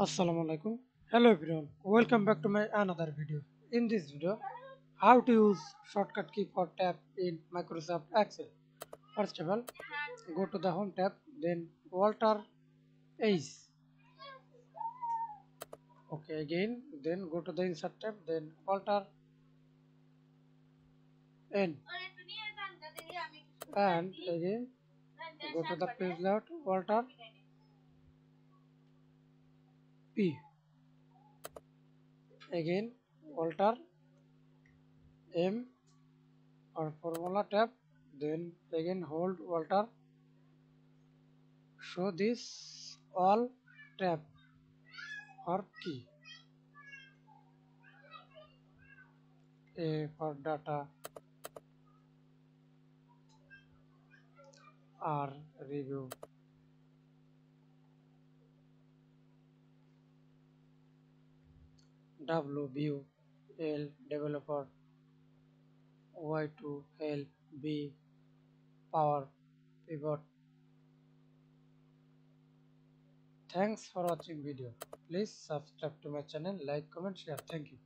Assalamu alaikum. Hello everyone. Welcome back to my another video. In this video, how to use shortcut key for tab in Microsoft Excel. First of all, go to the home tab, then Walter Ace. Okay, again, then go to the insert tab, then Walter N. And again, go to the page layout, Walter P. Again, Walter M or formula tab, then again hold Walter. Show this all tab or key. A for data, R review, W view, L developer, Y to help, B power pivot. Thanks for watching video. Please subscribe to my channel, like, comment, share. Thank you.